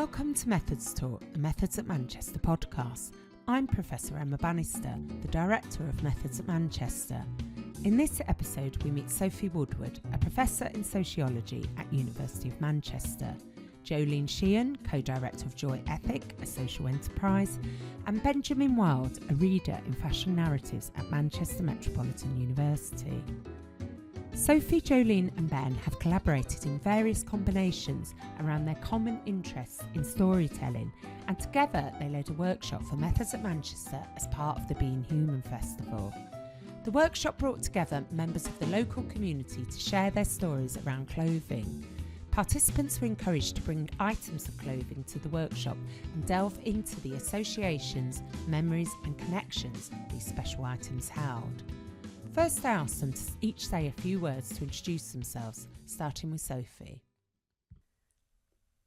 Welcome to Methods Talk, the Methods at Manchester podcast. I'm Professor Emma Bannister, the Director of Methods at Manchester. In this episode, we meet Sophie Woodward, a Professor in Sociology at University of Manchester, Jolene Sheehan, Co-Director of Joy Ethic, a social enterprise, and Benjamin Wild, a reader in fashion narratives at Manchester Metropolitan University. Sophie, Jolene and Ben have collaborated in various combinations around their common interests in storytelling, and together they led a workshop for Methods at Manchester as part of the Being Human Festival. The workshop brought together members of the local community to share their stories around clothing. Participants were encouraged to bring items of clothing to the workshop and delve into the associations, memories and connections these special items held. First, I asked them to each say a few words to introduce themselves, starting with Sophie.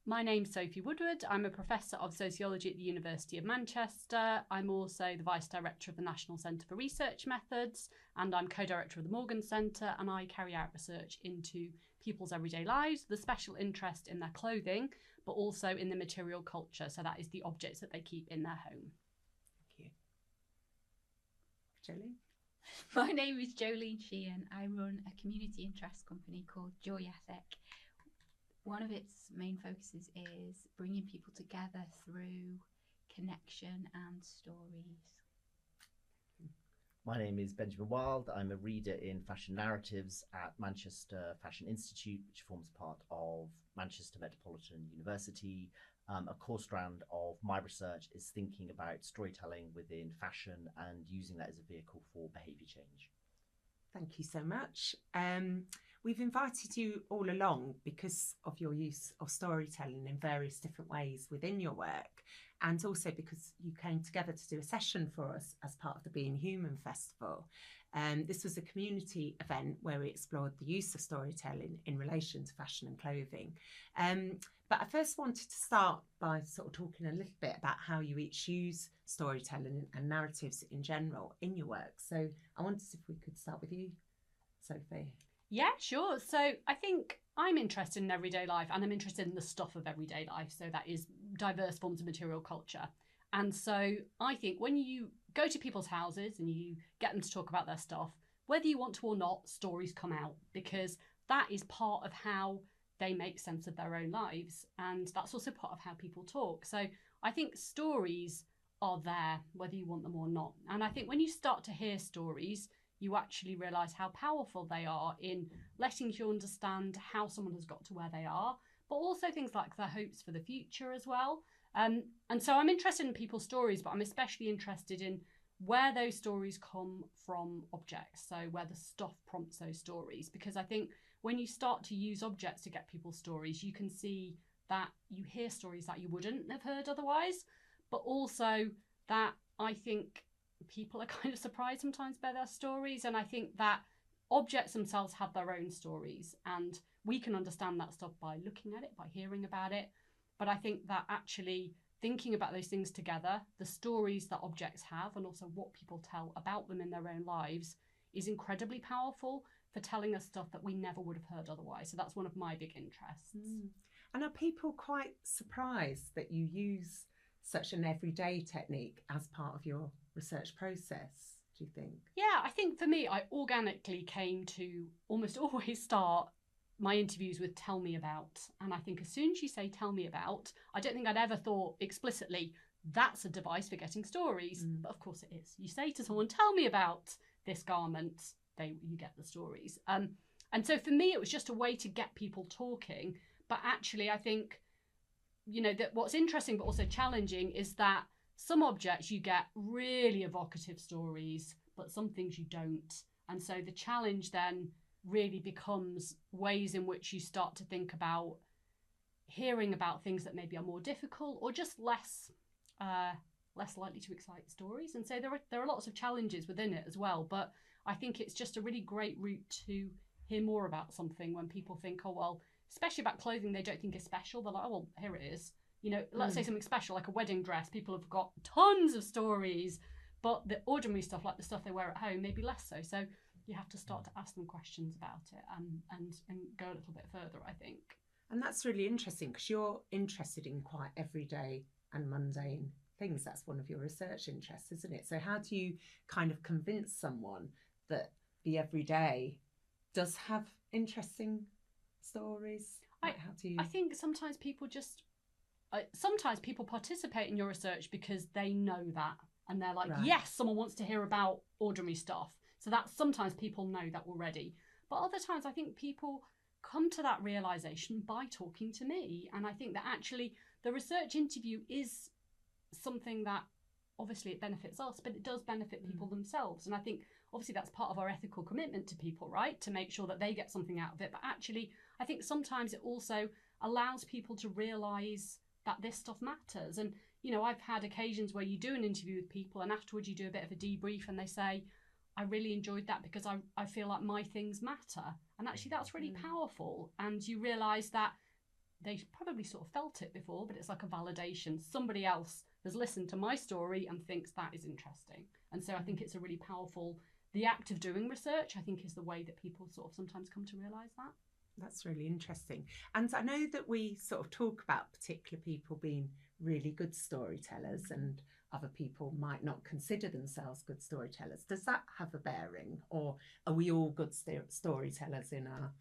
My name's Sophie Woodward. I'm a Professor of Sociology at the University of Manchester. I'm also the Vice Director of the National Centre for Research Methods, and I'm Co-Director of the Morgan Centre, and I carry out research into people's everyday lives, the special interest in their clothing, but also in the material culture, so that is the objects that they keep in their home. Thank you. Jolene? My name is Jolene Sheehan. I run a community interest company called Joy Ethic. One of its main focuses is bringing people together through connection and stories. My name is Benjamin Wild. I'm a reader in fashion narratives at Manchester Fashion Institute, which forms part of Manchester Metropolitan University. A core strand of my research is thinking about storytelling within fashion and using that as a vehicle for behaviour change. Thank you so much. We've invited you all along because of your use of storytelling in various different ways within your work, and also because you came together to do a session for us as part of the Being Human Festival. This was a community event where we explored the use of storytelling in relation to fashion and clothing. But I first wanted to start by sort of talking a little bit about how you each use storytelling and narratives in general in your work. So I wondered if we could start with you, Sophie. Yeah, sure. So I think I'm interested in everyday life, and I'm interested in the stuff of everyday life. So that is diverse forms of material culture. And so I think when you go to people's houses and you get them to talk about their stuff, whether you want to or not, stories come out, because that is part of how they make sense of their own lives. And that's also part of how people talk. So I think stories are there, whether you want them or not. And I think when you start to hear stories, you actually realise how powerful they are in letting you understand how someone has got to where they are, but also things like their hopes for the future as well. And so I'm interested in people's stories, but I'm especially interested in where those stories come from objects, so where the stuff prompts those stories. Because I think when you start to use objects to get people's stories, you can see that you hear stories that you wouldn't have heard otherwise, but also that I think people are kind of surprised sometimes by their stories. And I think that objects themselves have their own stories, and we can understand that stuff by looking at it, by hearing about it. But I think that actually thinking about those things together, the stories that objects have and also what people tell about them in their own lives, is incredibly powerful for telling us stuff that we never would have heard otherwise. So that's one of my big interests. And are people quite surprised that you use such an everyday technique as part of your research process, do you think? Yeah, I think for me, I organically came to almost always start my interviews with tell me about. And I think as soon as you say tell me about, I don't think I'd ever thought explicitly that's a device for getting stories. But of course it is. You say to someone, tell me about this garment, you get the stories. And so for me, it was just a way to get people talking. But actually, I think, you know, that what's interesting but also challenging is that some objects you get really evocative stories, but some things you don't. And so the challenge then really becomes ways in which you start to think about hearing about things that maybe are more difficult or just less likely to excite stories. And so there are lots of challenges within it as well. But I think it's just a really great route to hear more about something when people think, oh, well, especially about clothing they don't think is special. They're like, oh, well, here it is. You know, let's say something special like a wedding dress. People have got tons of stories, but the ordinary stuff, like the stuff they wear at home, maybe less so. So you have to start to ask them questions about it and go a little bit further, I think. And that's really interesting because you're interested in quite everyday and mundane things. That's one of your research interests, isn't it? So how do you kind of convince someone that the everyday does have interesting stories? How do you... I think sometimes people participate in your research because they know that, and they're like, yes, someone wants to hear about ordinary stuff. So that sometimes people know that already. But other times I think people come to that realization by talking to me. And I think that actually the research interview is something that obviously it benefits us, but it does benefit people themselves. And I think obviously that's part of our ethical commitment to people, right? To make sure that they get something out of it. But actually, I think sometimes it also allows people to realize that this stuff matters. And, you know, I've had occasions where you do an interview with people and afterwards you do a bit of a debrief and they say, I really enjoyed that because I feel like my things matter. And actually that's really powerful. And you realise that they probably sort of felt it before, but it's like a validation. Somebody else has listened to my story and thinks that is interesting. And so I think it's a really powerful, the act of doing research, I think, is the way that people sort of sometimes come to realise that. That's really interesting. And I know that we sort of talk about particular people being really good storytellers and other people might not consider themselves good storytellers. Does that have a bearing, or are we all good storytellers in our...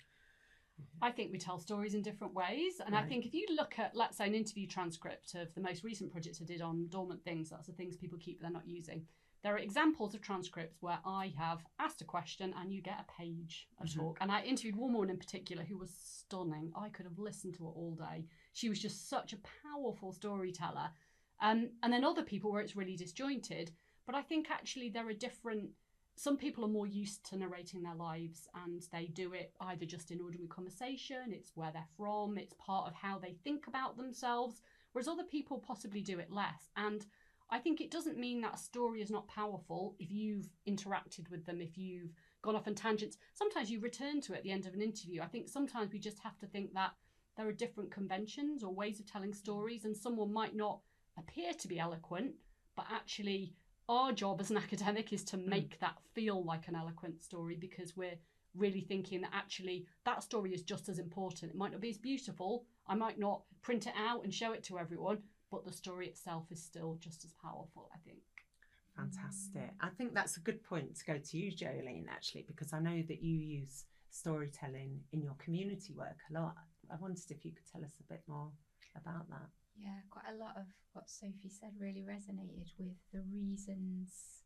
I think we tell stories in different ways. And I think if you look at, let's say, an interview transcript of the most recent project I did on dormant things, that's the things people keep they're not using. There are examples of transcripts where I have asked a question and you get a page of talk. And I interviewed one woman in particular who was stunning. I could have listened to her all day. She was just such a powerful storyteller. And then other people where it's really disjointed. But I think actually there are different... Some people are more used to narrating their lives and they do it either just in ordinary conversation, it's where they're from, it's part of how they think about themselves, whereas other people possibly do it less. And I think it doesn't mean that a story is not powerful if you've interacted with them, if you've gone off on tangents. Sometimes you return to it at the end of an interview. I think sometimes we just have to think that there are different conventions or ways of telling stories, and someone might not appear to be eloquent, but actually our job as an academic is to make that feel like an eloquent story, because we're really thinking that actually that story is just as important. It might not be as beautiful. I might not print it out and show it to everyone, but the story itself is still just as powerful, I think. Fantastic. I think that's a good point to go to you, Jolene, actually, because I know that you use storytelling in your community work a lot. I wondered if you could tell us a bit more about that. Yeah, quite a lot of what Sophie said really resonated with the reasons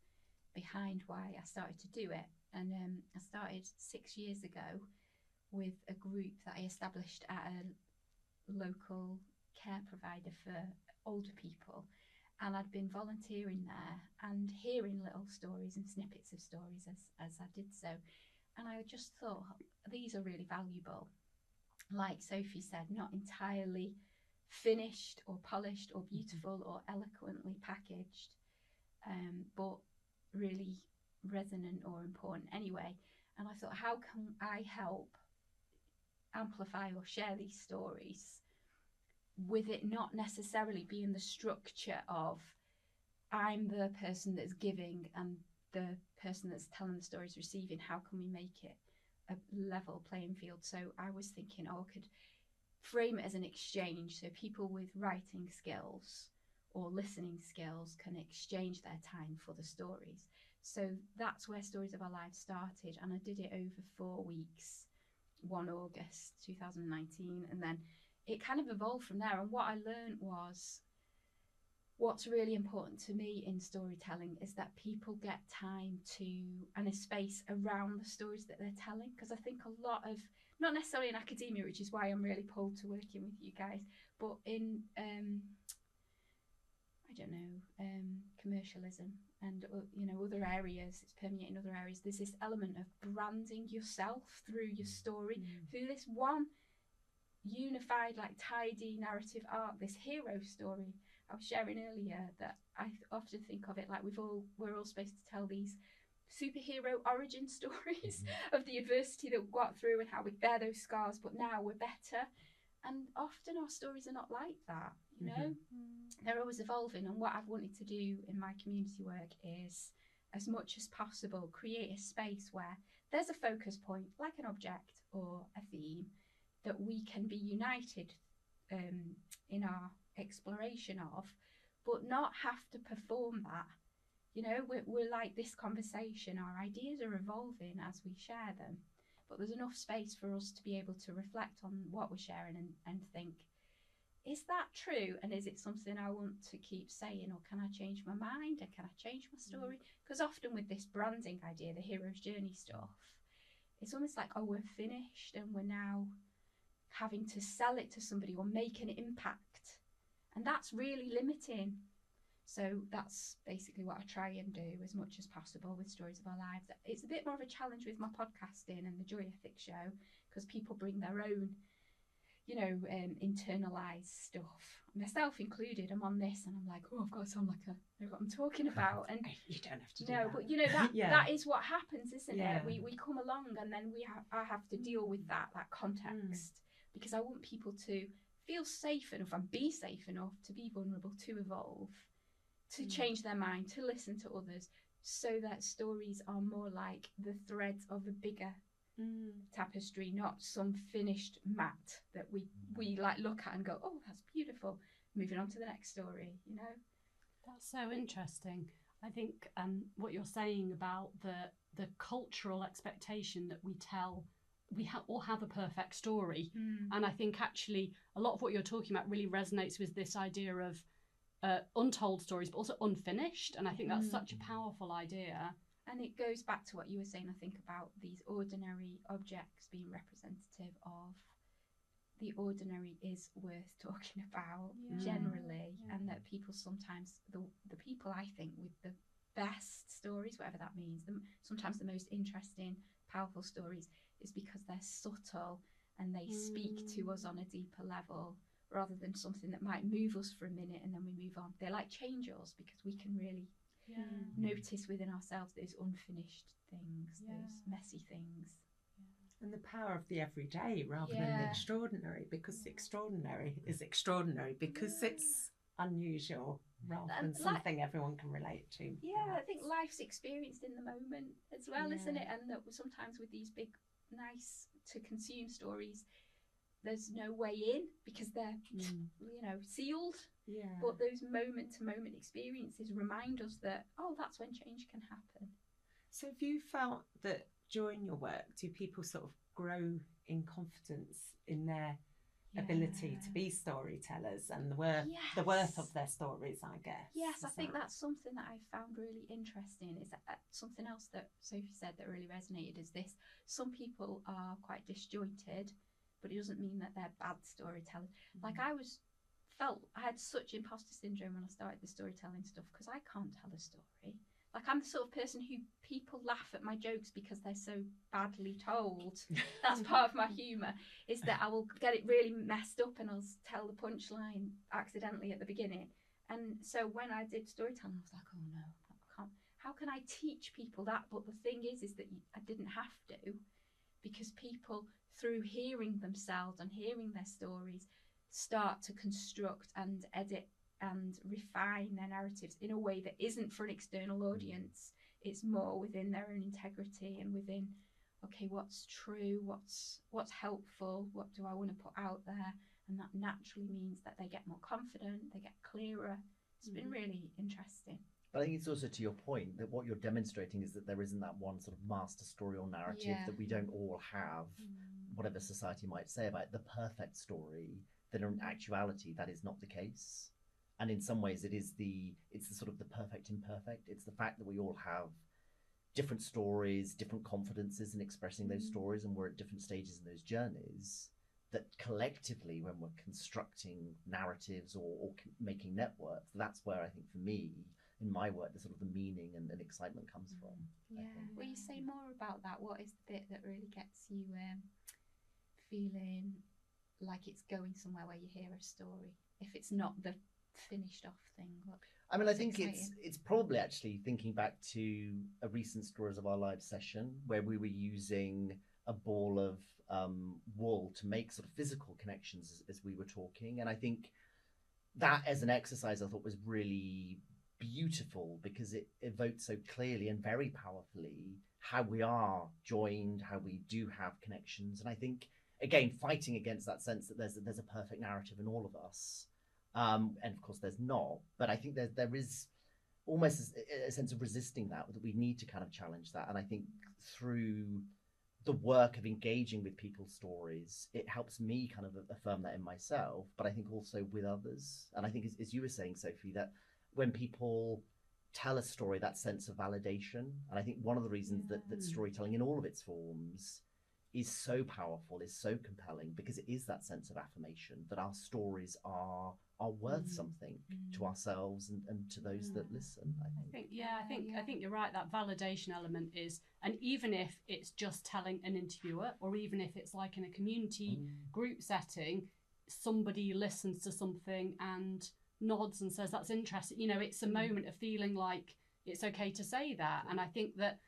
behind why I started to do it. And I started 6 years ago with a group that I established at a local care provider for older people. And I'd been volunteering there and hearing little stories and snippets of stories as I did so. And I just thought, these are really valuable. Like Sophie said, not entirely finished or polished or beautiful or eloquently packaged, but really resonant or important anyway. And I thought, how can I help amplify or share these stories with it not necessarily being the structure of I'm the person that's giving and the person that's telling the story is receiving? How can we make it a level playing field? So I was thinking, I could frame it as an exchange, so people with writing skills or listening skills can exchange their time for the stories. So that's where Stories of Our Lives started, and I did it over 4 weeks, 1 August 2019, and then it kind of evolved from there. And what I learned was, what's really important to me in storytelling is that people get time to, and a space around the stories that they're telling, because I think a lot of, not necessarily in academia, which is why I'm really pulled to working with you guys, but in, commercialism and, other areas, it's permeating other areas, there's this element of branding yourself through your story, through this one unified, like tidy narrative arc, this hero story. I was sharing earlier that I often think of it like we're all supposed to tell these superhero origin stories of the adversity that we got through and how we bear those scars, but now we're better. And often our stories are not like that, you know? They're always evolving. And what I've wanted to do in my community work is, as much as possible, create a space where there's a focus point, like an object or a theme, that we can be united in our exploration of, but not have to perform that. You know, we're like this conversation, our ideas are evolving as we share them, but there's enough space for us to be able to reflect on what we're sharing and think, is that true? And is it something I want to keep saying, or can I change my mind, and can I change my story? Because often with this branding idea, the hero's journey stuff, it's almost like, oh, we're finished and we're now having to sell it to somebody or make an impact. And that's really limiting. So that's basically what I try and do as much as possible with Stories of Our Lives. It's a bit more of a challenge with my podcasting and the Joy Ethic show, because people bring their own, you know, internalized stuff, myself included. I'm on this and I'm like, oh, I've got to sound like I know what I'm talking about. And you don't have to do no, that. but you know, that that is what happens, isn't it? We come along and then I have to deal with that context, because I want people to feel safe enough and be safe enough to be vulnerable, to evolve, to change their mind, to listen to others, so that stories are more like the threads of a bigger tapestry, not some finished mat that we like look at and go, oh, that's beautiful, moving on to the next story, you know. That's so interesting. I think what you're saying about the cultural expectation that we tell, we all have a perfect story, and I think actually a lot of what you're talking about really resonates with this idea of untold stories, but also unfinished, and I think that's such a powerful idea. And it goes back to what you were saying, I think, about these ordinary objects being representative of the ordinary is worth talking about generally, and that people sometimes, the people I think with the best stories, whatever that means, sometimes the most interesting, powerful stories, is because they're subtle and they speak to us on a deeper level, rather than something that might move us for a minute and then we move on. They like change us, because we can really notice within ourselves those unfinished things, those messy things. And the power of the everyday rather than the extraordinary, because the extraordinary is extraordinary because it's unusual rather than something everyone can relate to. Yeah, I think life's experienced in the moment as well, isn't it? And that sometimes with these big, nice to consume stories, there's no way in because they're, you know, sealed. Yeah. But those moment-to-moment experiences remind us that, oh, that's when change can happen. So have you felt that during your work, do people sort of grow in confidence in their ability to be storytellers and the worth of their stories, I guess? Yes, I think that's something that I found really interesting. Is that something else that Sophie said that really resonated is this: some people are quite disjointed, but it doesn't mean that they're bad storytellers. Like I had such imposter syndrome when I started the storytelling stuff, because I can't tell a story. Like I'm the sort of person who people laugh at my jokes because they're so badly told. That's part of my humour, is that I will get it really messed up and I'll tell the punchline accidentally at the beginning. And so when I did storytelling, I was like, oh no, I can't. How can I teach people that? But the thing is that I didn't have to, because people, through hearing themselves and hearing their stories, start to construct and edit and refine their narratives in a way that isn't for an external audience. It's more within their own integrity and within, okay, what's true, what's helpful, what do I want to put out there? And that naturally means that they get more confident, they get clearer. It's been really interesting. But I think it's also to your point that what you're demonstrating is that there isn't that one sort of master story or narrative that we don't all have, whatever society might say about it, the perfect story, that in actuality that is not the case. And in some ways it's the sort of the perfect imperfect. It's the fact that we all have different stories, different confidences in expressing those stories, and we're at different stages in those journeys, that collectively, when we're constructing narratives or making networks, that's where I think for me, in my work, the sort of the meaning and excitement comes from. Yeah. Will you say more about that? What is the bit that really gets you feeling like it's going somewhere where you hear a story, if it's not the finished off thing? I mean, I think it's probably actually thinking back to a recent Stories of Our Lives session where we were using a ball of wool to make sort of physical connections as we were talking. And I think that as an exercise I thought was really beautiful, because it evoked so clearly and very powerfully how we are joined, how we do have connections. And I think again, fighting against that sense that there's a perfect narrative in all of us. And of course there's not, but I think there is almost a sense of resisting that we need to kind of challenge that. And I think through the work of engaging with people's stories, it helps me kind of affirm that in myself, but I think also with others. And I think as you were saying, Sophie, that when people tell a story, that sense of validation, and I think one of the reasons that storytelling in all of its forms is so powerful, is so compelling, because it is that sense of affirmation that our stories are worth something to ourselves and to those that listen. I think you're right. That validation element is, and even if it's just telling an interviewer, or even if it's like in a community group setting, somebody listens to something and nods and says that's interesting. You know, it's a moment of feeling like it's okay to say that. And I think that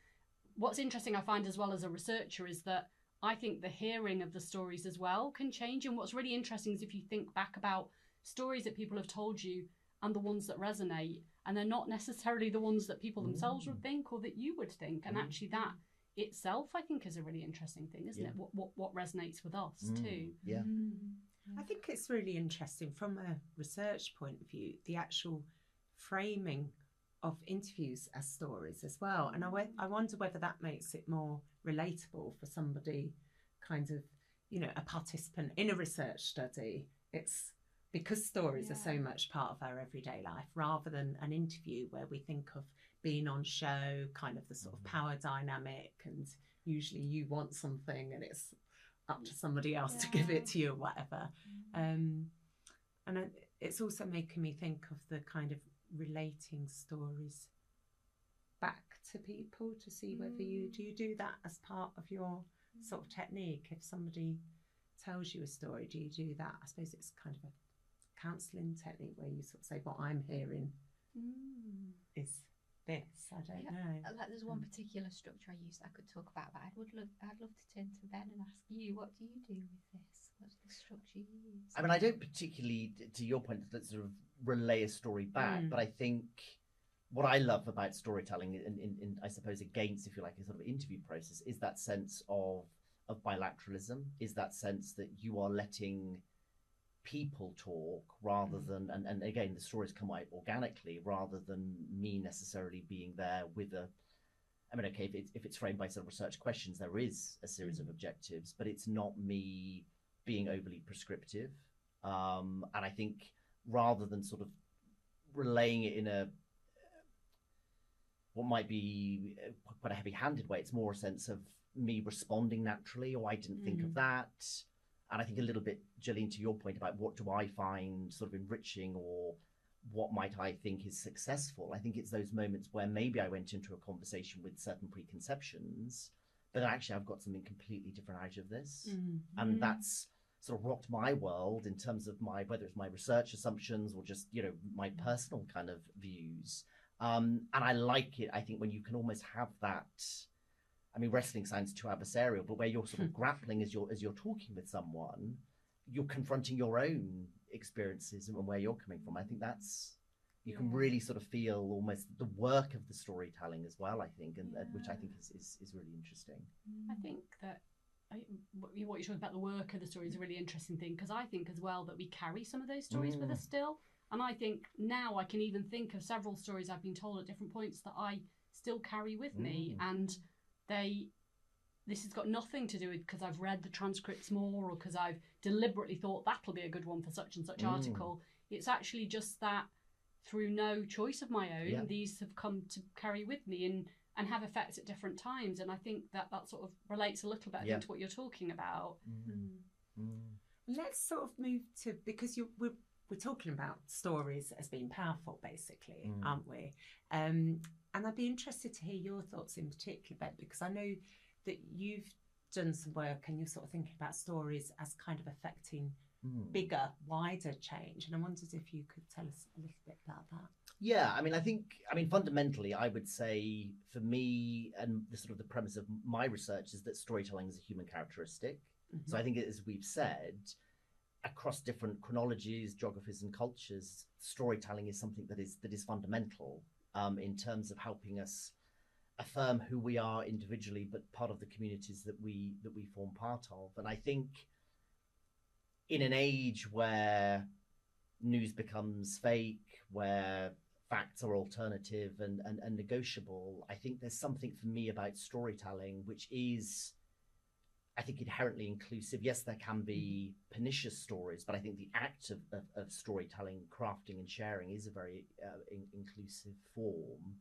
what's interesting, I find as well as a researcher, is that I think the hearing of the stories as well can change. And what's really interesting is if you think back about stories that people have told you and the ones that resonate, and they're not necessarily the ones that people themselves would think or that you would think. And actually that itself, I think, is a really interesting thing, isn't it? What resonates with us too. Yeah. I think it's really interesting from a research point of view, the actual framing of interviews as stories as well. And I wonder whether that makes it more relatable for somebody, kind of, you know, a participant in a research study. It's because stories are so much part of our everyday life, rather than an interview where we think of being on show, kind of the sort of power dynamic, and usually you want something and it's up to somebody else to give it to you or whatever. And it's also making me think of the kind of relating stories back to people to see whether you do that as part of your sort of technique. If somebody tells you a story, do you do that? I suppose it's kind of a counselling technique where you sort of say, what I'm hearing is this. I don't know. Like there's one particular structure I use that I could talk about, but I'd love to turn to Ben and ask you, what do you do with this? What's the structure you use? I mean, I don't particularly, to your point, that sort of relay a story back, but I think what I love about storytelling, in I suppose against, if you like, a sort of interview process, is that sense of bilateralism, is that sense that you are letting people talk rather than, and again, the stories come out organically rather than me necessarily being there with a, I mean, okay, if it's framed by sort of research questions, there is a series of objectives, but it's not me being overly prescriptive. And I think rather than sort of relaying it in a, what might be quite a heavy-handed way, it's more a sense of me responding naturally, or I didn't think of that. And I think a little bit, Jolene, to your point about what do I find sort of enriching, or what might I think is successful, I think it's those moments where maybe I went into a conversation with certain preconceptions, but actually I've got something completely different out of this. And that's sort of rocked my world in terms of my, whether it's my research assumptions or just, you know, my personal kind of views. And I like it, I think, when you can almost have that, I mean, wrestling sounds too adversarial, but where you're sort of grappling as you're talking with someone, you're confronting your own experiences and where you're coming from. I think that's, you can really sort of feel almost the work of the storytelling as well, I think, and which I think is really interesting. I think that what you're talking about, the work of the story, is a really interesting thing, because I think as well that we carry some of those stories with us still. And I think now I can even think of several stories I've been told at different points that I still carry with me. And this has got nothing to do with because I've read the transcripts more, or because I've deliberately thought that'll be a good one for such and such article. It's actually just that through no choice of my own, these have come to carry with me and have effects at different times. And I think that sort of relates a little bit, I think, to what you're talking about. Let's sort of move to, because we're talking about stories as being powerful, basically, aren't we? And I'd be interested to hear your thoughts in particular, Ben, because I know that you've done some work and you're sort of thinking about stories as kind of affecting bigger, wider change. And I wondered if you could tell us a little bit about that. Yeah, I mean, fundamentally, I would say for me, and the sort of the premise of my research is that storytelling is a human characteristic. So I think, as we've said, across different chronologies, geographies, and cultures, storytelling is something that is fundamental in terms of helping us affirm who we are individually, but part of the communities that we form part of. And I think in an age where news becomes fake, where facts are alternative and negotiable, I think there's something for me about storytelling which is, I think, inherently inclusive. Yes, there can be pernicious stories, but I think the act of storytelling, crafting and sharing is a very inclusive form.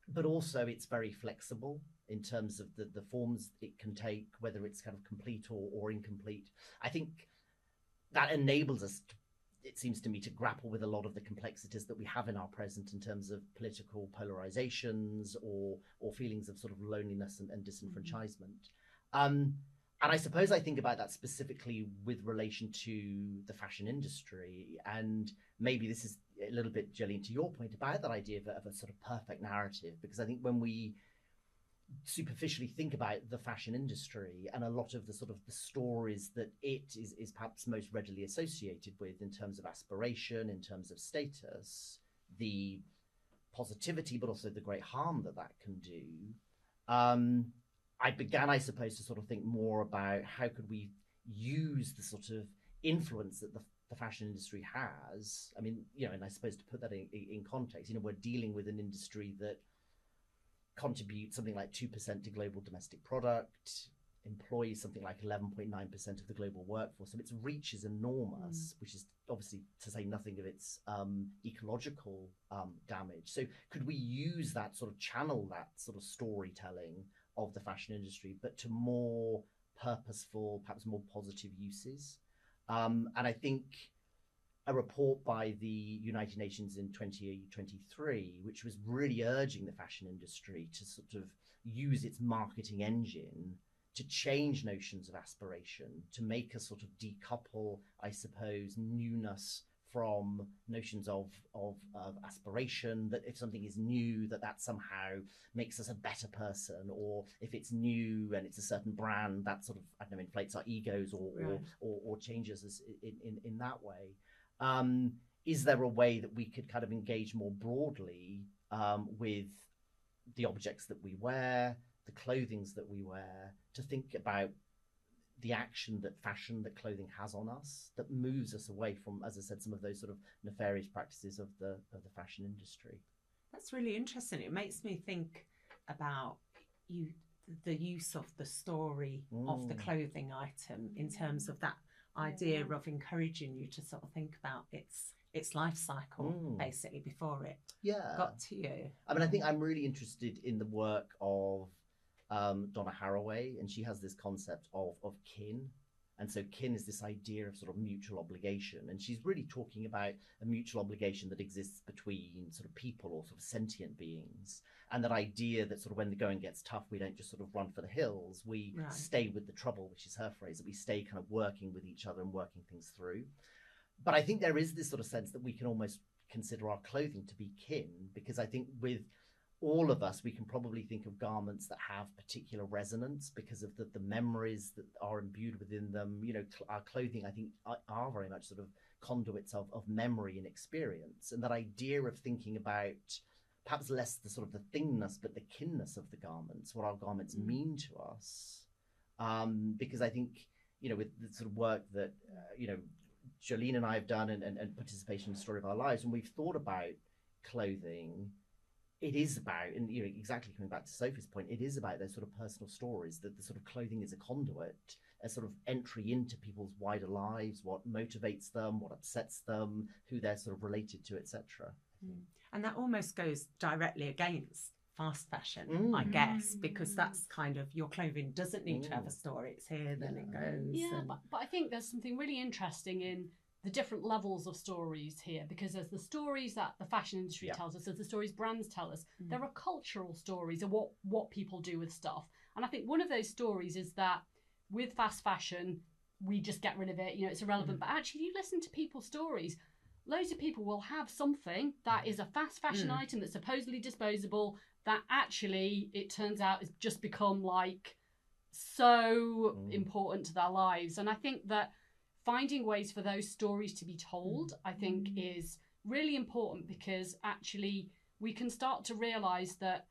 But also it's very flexible in terms of the forms it can take, whether it's kind of complete or incomplete. I think that enables us, it seems to me, to grapple with a lot of the complexities that we have in our present in terms of political polarizations or feelings of sort of loneliness and disenfranchisement. And I suppose I think about that specifically with relation to the fashion industry. And maybe this is a little bit, Jolene, to your point about that idea of a sort of perfect narrative, because I think when we superficially think about the fashion industry and a lot of the sort of the stories that it is perhaps most readily associated with in terms of aspiration, in terms of status, the positivity, but also the great harm that that can do. I began, I suppose, to sort of think more about how could we use the sort of influence that the fashion industry has. I mean, and I suppose to put that in context, we're dealing with an industry that contributes something like 2% to global domestic product, employs something like 11.9% of the global workforce. So its reach is enormous, which is obviously to say nothing of its ecological damage. So could we use that, sort of channel that sort of storytelling of the fashion industry, but to more purposeful, perhaps more positive uses? And I think a report by the United Nations in 2023, which was really urging the fashion industry to sort of use its marketing engine to change notions of aspiration, to make us sort of decouple, I suppose, newness from notions of aspiration, that if something is new, that somehow makes us a better person, or if it's new and it's a certain brand, that sort of, I don't know, inflates our egos or changes us in that way. Is there a way that we could kind of engage more broadly with the objects that we wear, the clothings that we wear, to think about the action that fashion, that clothing has on us, that moves us away from, as I said, some of those sort of nefarious practices of the fashion industry? That's really interesting. It makes me think about the use of the story of the clothing item in terms of that idea of encouraging you to sort of think about its life cycle basically before it got to you. I mean, I think I'm really interested in the work of Donna Haraway, and she has this concept of kin. And so kin is this idea of sort of mutual obligation, and she's really talking about a mutual obligation that exists between sort of people or sort of sentient beings, and that idea that sort of when the going gets tough, we don't just sort of run for the hills, we stay with the trouble, which is her phrase, that we stay kind of working with each other and working things through. But I think there is this sort of sense that we can almost consider our clothing to be kin, because I think with all of us, we can probably think of garments that have particular resonance because of the memories that are imbued within them. Our clothing, I think, are very much sort of conduits of memory and experience. And that idea of thinking about perhaps less the sort of the thingness, but the kinness of the garments, what our garments mean to us. Because I think, with the sort of work that, Jolene and I have done and participation in the story of our lives, when we've thought about clothing, it is about, and exactly coming back to Sophie's point, it is about those sort of personal stories, that the sort of clothing is a conduit, a sort of entry into people's wider lives, what motivates them, what upsets them, who they're sort of related to, etc. And that almost goes directly against fast fashion, I guess, because that's kind of, your clothing doesn't need to have a story. It's here, then it goes. Yeah, but I think there's something really interesting in the different levels of stories here, because there's the stories that the fashion industry tells us, there's the stories brands tell us. There are cultural stories of what people do with stuff. And I think one of those stories is that with fast fashion, we just get rid of it, it's irrelevant. But actually, you listen to people's stories, loads of people will have something that is a fast fashion item that's supposedly disposable, that actually, it turns out, has just become like so important to their lives. And I think that finding ways for those stories to be told, I think, is really important, because actually we can start to realise that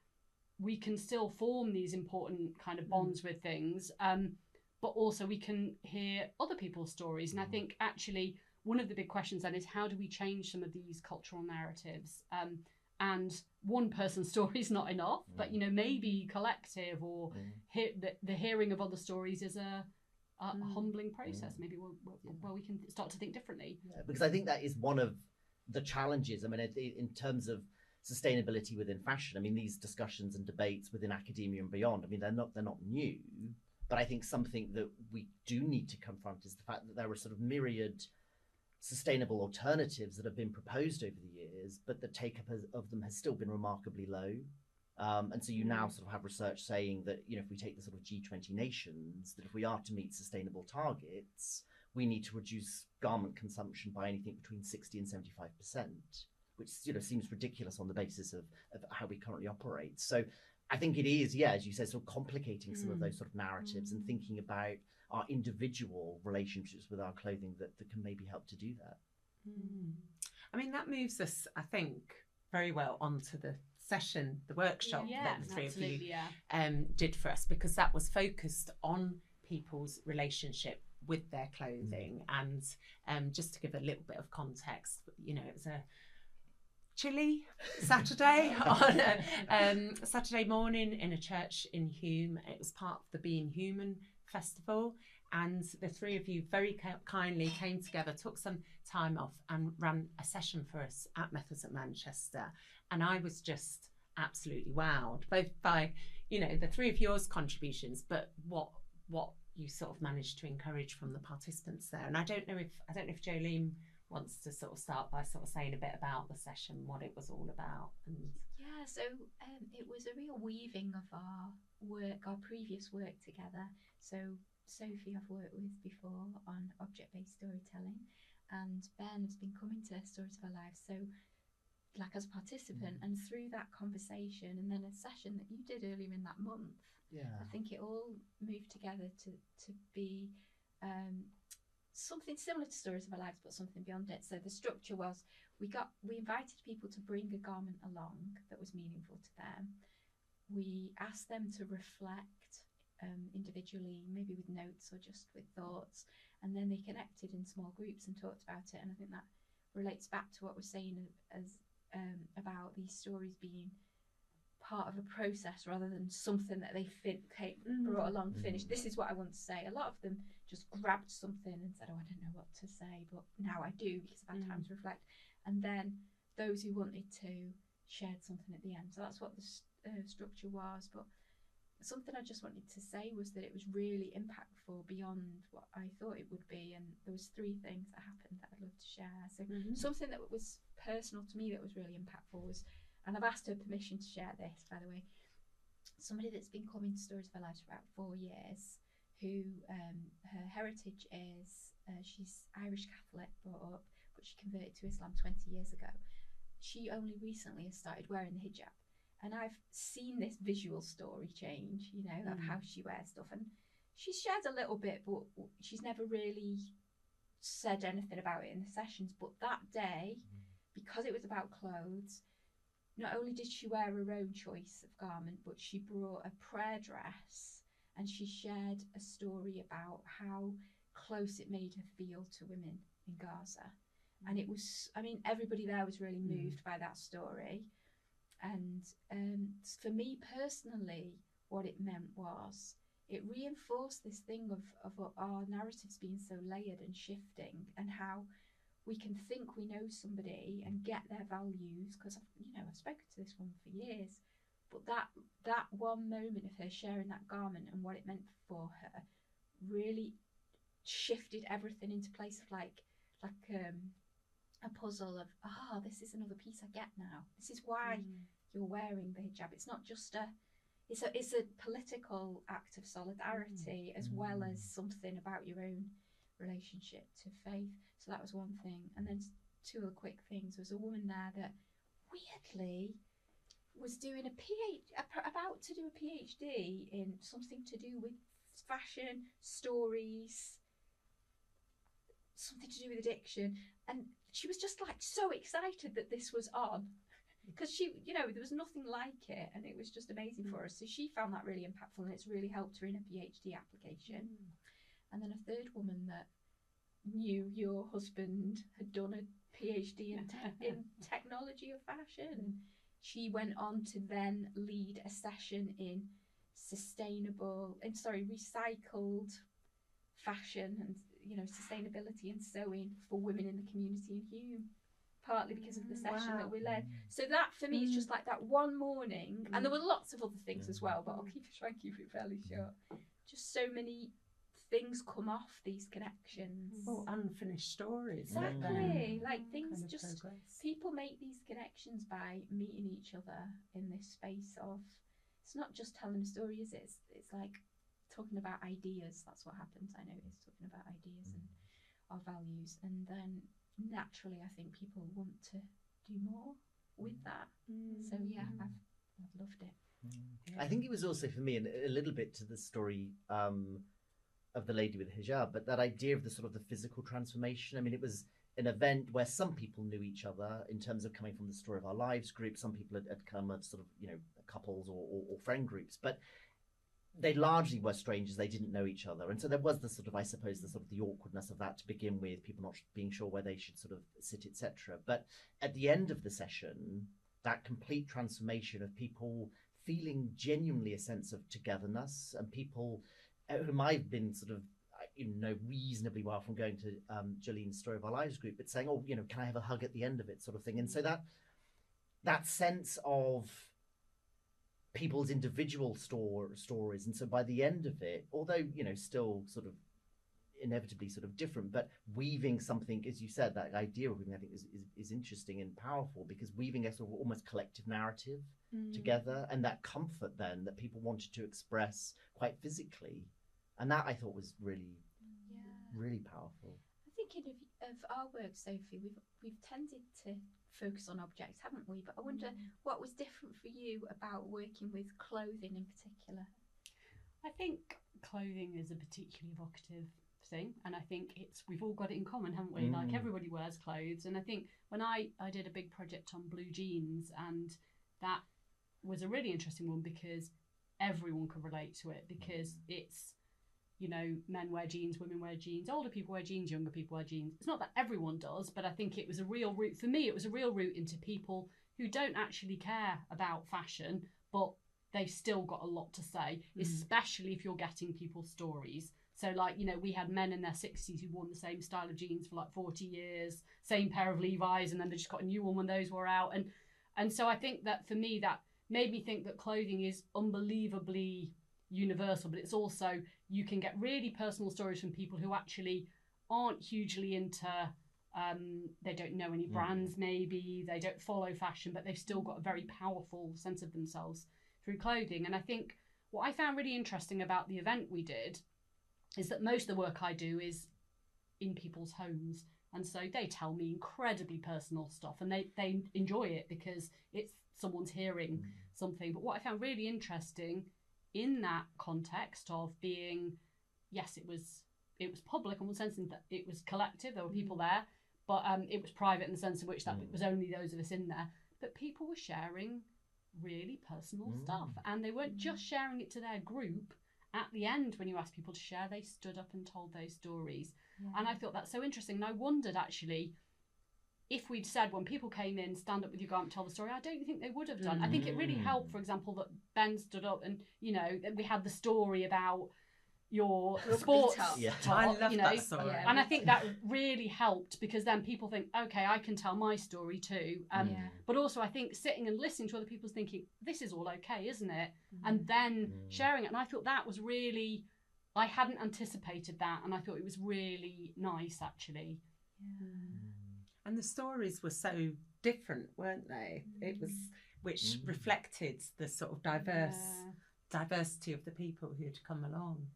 we can still form these important kind of bonds with things, but also we can hear other people's stories. And I think actually one of the big questions then is, how do we change some of these cultural narratives? And one person's story is not enough, but maybe collective or the hearing of other stories is a humbling process. Maybe where we can start to think differently. Yeah, because I think that is one of the challenges. I mean, in terms of sustainability within fashion, I mean, these discussions and debates within academia and beyond, I mean, they're not new. But I think something that we do need to confront is the fact that there are sort of myriad sustainable alternatives that have been proposed over the years, but the take-up of them has still been remarkably low. And so you now sort of have research saying that, if we take the sort of G20 nations, that if we are to meet sustainable targets, we need to reduce garment consumption by anything between 60 and 75%, which seems ridiculous on the basis of how we currently operate. So I think it is, as you said, sort of complicating some of those sort of narratives and thinking about our individual relationships with our clothing that can maybe help to do that. I mean, that moves us, I think, very well onto the session, the workshop that the three of you did for us, because that was focused on people's relationship with their clothing. And just to give a little bit of context, it was a chilly Saturday on a Saturday morning in a church in Hume. It was part of the Being Human Festival, and the three of you very kindly came together, took some time off and ran a session for us at Methods at Manchester. And I was just absolutely wowed, both by the three of yours contributions, but what you sort of managed to encourage from the participants there. And I don't know if Jolene wants to sort of start by sort of saying a bit about the session, what it was all about. So it was a real weaving of our previous work together. So Sophie I've worked with before on object-based storytelling, and Ben has been coming to Stories of Our Lives, so like as a participant, and through that conversation and then a session that you did earlier in that month, I think it all moved together to be something similar to Stories of Our Lives, but something beyond it. So the structure was, we invited people to bring a garment along that was meaningful to them. We asked them to reflect individually, maybe with notes or just with thoughts, and then they connected in small groups and talked about it. And I think that relates back to what we're saying as about these stories being part of a process rather than something that they brought along finished. This is what I want to say. A lot of them just grabbed something and said, I don't know what to say, but now I do because I've had time to reflect. And then those who wanted to shared something at the end. So that's what the structure was. But something I just wanted to say was that it was really impactful beyond what I thought it would be. And there was 3 things that happened that I'd love to share. So something that was personal to me that was really impactful was, and I've asked her permission to share this, by the way, somebody that's been coming to Stories of Our Lives for about 4 years, who her heritage is, she's Irish Catholic, brought up, but she converted to Islam 20 years ago. She only recently has started wearing the hijab. And I've seen this visual story change, of how she wears stuff. And she's shared a little bit, but she's never really said anything about it in the sessions. But that day, because it was about clothes, not only did she wear her own choice of garment, but she brought a prayer dress, and she shared a story about how close it made her feel to women in Gaza. And it was, everybody there was really moved by that story. And for me personally, what it meant was it reinforced this thing of our narratives being so layered and shifting, and how we can think we know somebody and get their values, because I've spoken to this woman for years, but that one moment of her sharing that garment and what it meant for her really shifted everything into place of like a puzzle of, this is another piece I get now. This is why you're wearing the hijab. It's not just it's a political act of solidarity as well as something about your own relationship to faith. So that was one thing. And then 2 other quick things. There was a woman there that weirdly was doing about to do a PhD in something to do with fashion, stories, something to do with addiction. And she was just like so excited that this was on, because she, there was nothing like it, and it was just amazing for her. So she found that really impactful, and it's really helped her in a PhD application. And then a third woman that knew your husband had done a PhD in technology of fashion, and she went on to then lead a session in recycled fashion and sustainability and sewing for women in the community in Hume, partly because of the session that we led. So that for me is just like that one morning, and there were lots of other things as well, but I'll try and keep it fairly short. Just so many things come off these connections. Unfinished stories. Exactly. Like things kind of just progress. people make these connections by meeting each other in this space of, it's not just telling a story, is it? It's like talking about ideas. That's what happens, I noticed, talking about ideas and our values, and then naturally I think people want to do more with that. So yeah, I've loved it. I think it was also for me, and a little bit to the story of the lady with hijab, but that idea of the sort of the physical transformation. I mean, it was an event where some people knew each other in terms of coming from the Story of Our Lives group. Some people had come of sort of, couples or friend groups, but they largely were strangers. They didn't know each other. And so there was the sort of, I suppose, the awkwardness of that to begin with, people not being sure where they should sort of sit, etc. But at the end of the session, that complete transformation of people feeling genuinely a sense of togetherness, and people whom I've been sort of, reasonably well from going to Jolene's Story of Our Lives group, but saying, can I have a hug at the end of it, sort of thing. And so that sense of people's individual stories. And so by the end of it, although, still sort of inevitably sort of different, but weaving something, as you said, that idea of weaving, I think is interesting and powerful, because weaving a sort of almost collective narrative together, and that comfort then that people wanted to express quite physically. And that I thought was really, really powerful. I'm thinking of our work, Sophie. We've tended to focus on objects, haven't we? But I wonder what was different for you about working with clothing in particular. I think clothing is a particularly evocative thing, and I think we've all got it in common, haven't we? Like everybody wears clothes, and I think when I did a big project on blue jeans, and that was a really interesting one because everyone could relate to it, because it's, men wear jeans, women wear jeans, older people wear jeans, younger people wear jeans. It's not that everyone does, but I think it was a real route, for me, it was a real route into people who don't actually care about fashion, but they've still got a lot to say, especially if you're getting people's stories. So we had men in their 60s who worn the same style of jeans for 40 years, same pair of Levi's, and then they just got a new one when those were out. And so I think that for me, that made me think that clothing is unbelievably universal, but it's also, you can get really personal stories from people who actually aren't hugely into, they don't know any brands, maybe, they don't follow fashion, but they've still got a very powerful sense of themselves through clothing. And I think what I found really interesting about the event we did is that most of the work I do is in people's homes. And so they tell me incredibly personal stuff, and they enjoy it because it's someone's hearing something. But what I found really interesting in that context of being, yes, it was public in one sense, in that it was collective, there were people there, but it was private in the sense in which that it was only those of us in there. But people were sharing really personal stuff, and they weren't just sharing it to their group. At the end, when you asked people to share, they stood up and told those stories. And I thought that's so interesting. And I wondered, actually, if we'd said when people came in, stand up with your garment, tell the story, I don't think they would have done. I think it really helped, for example, that Ben stood up and, we had the story about your sports top. I love that story. And I think that really helped, because then people think, okay, I can tell my story too. But also I think sitting and listening to other people's thinking, this is all okay, isn't it? And then sharing it. And I thought that was really, I hadn't anticipated that, and I thought it was really nice, actually. And the stories were so different, weren't they? It was, which reflected the sort of diversity of the people who'd come along.